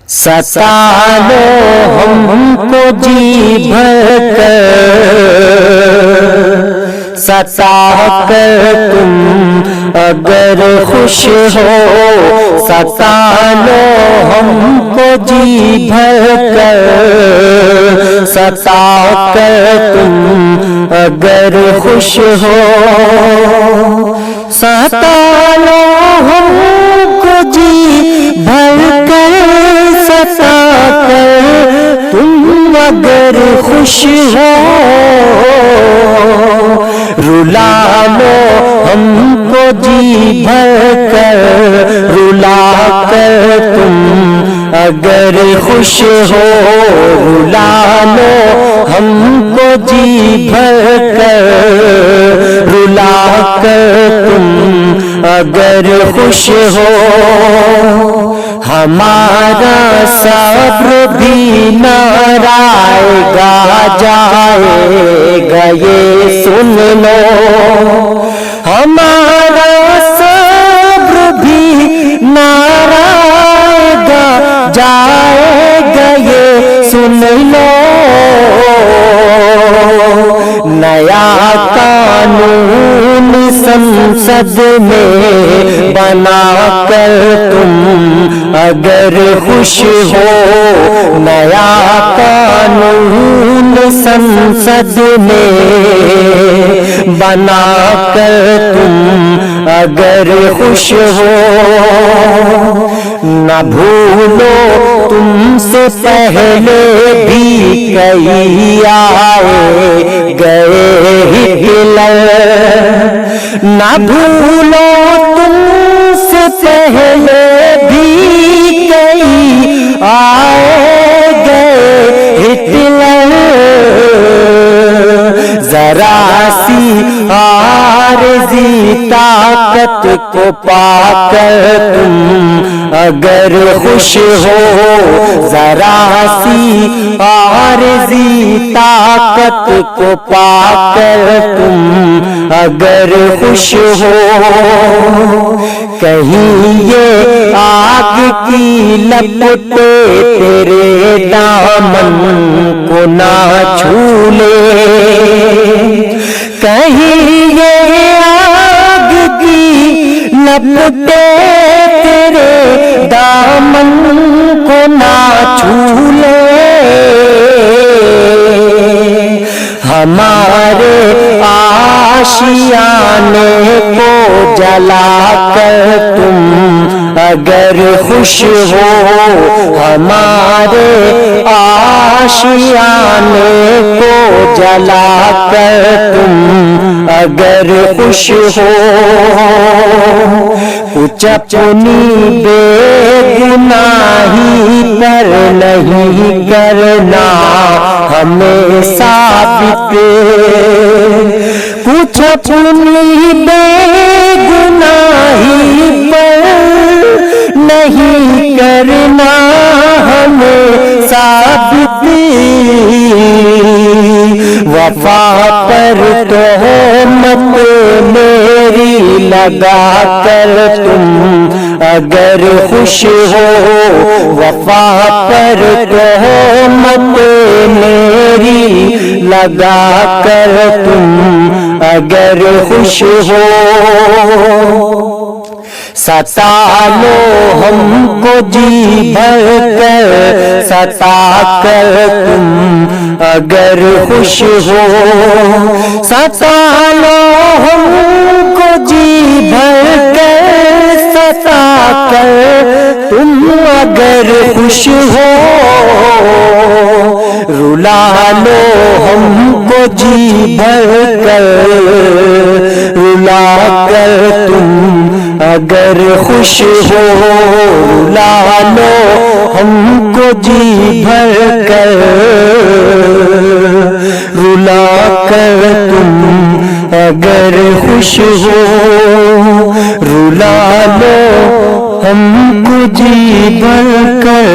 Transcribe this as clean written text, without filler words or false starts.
ستا لو ہم کو جی بھر کر، ستا کر تم اگر خوش ہو، ستا لو ہم کو جی بھر کر، ستا کر تم اگر خوش ہو، ستا لو ہم کو جی بھر کر، ستا کر تم اگر خوش ہو، رلا لو ہم کو جی بھر کر، رلا کر تم اگر خوش ہو، رلا لو ہم کو جی بھر کر، رلا کر تم اگر خوش ہو، ہمارا صبر بھی نہ رائے گا، جائے گا یہ سن لو، ہمارا صبر بھی نہ رائے گا، جائے گا یہ سن لو، نیا قانون سنسد میں بنا کر تم اگر خوش ہو، نیا قانون سنسد میں بنا کر تم اگر خوش ہو، نہ بھولو تم سے پہلے بھی کئی آئے گئے ہٹلر، نہ بھولو تم سے پہلے بھی کئی آئے گئے ہٹلر، ذرا سی عارضی طاقت کو پا کر تم اگر خوش ہو، ذرا سی عارضی طاقت کو پا کر تم اگر خوش ہو، کہیں یہ آگ کی لپٹیں تیرے دامن کو نہ چھو لے، کہیں یہ آگ کی لپٹیں تیرے دامن کو نہ چھو لے، ہمارے آشیانے کو جلا کر تم اگر خوش ہو، ہمارے آشیانے کو جلا کر تم اگر خوش ہو، کچھ اپنی بے گناہی پر نہیں کرنا ہمیں ثابت، کچھ اپنی بے گناہی پر نہیں کرنا ہمیں ثابت، وفا پر تہمت میری لگا کر تم اگر خوش ہو، وفا پر تہمت میری لگا کر تم اگر خوش ہو، ستا لو ہم کو جی بھر کر، ستا کر تم اگر خوش ہو، ستا لو ہم کو جی بھر کر، ستا کر تم اگر خوش ہو، رلا لو ہم کو جی بھر کر، رلا کر تم اگر خوش ہو، رلا لو ہم کو جی بھر کر، رلا کر تم اگر خوش ہو، رلا لو ہم کو جی بھر کر۔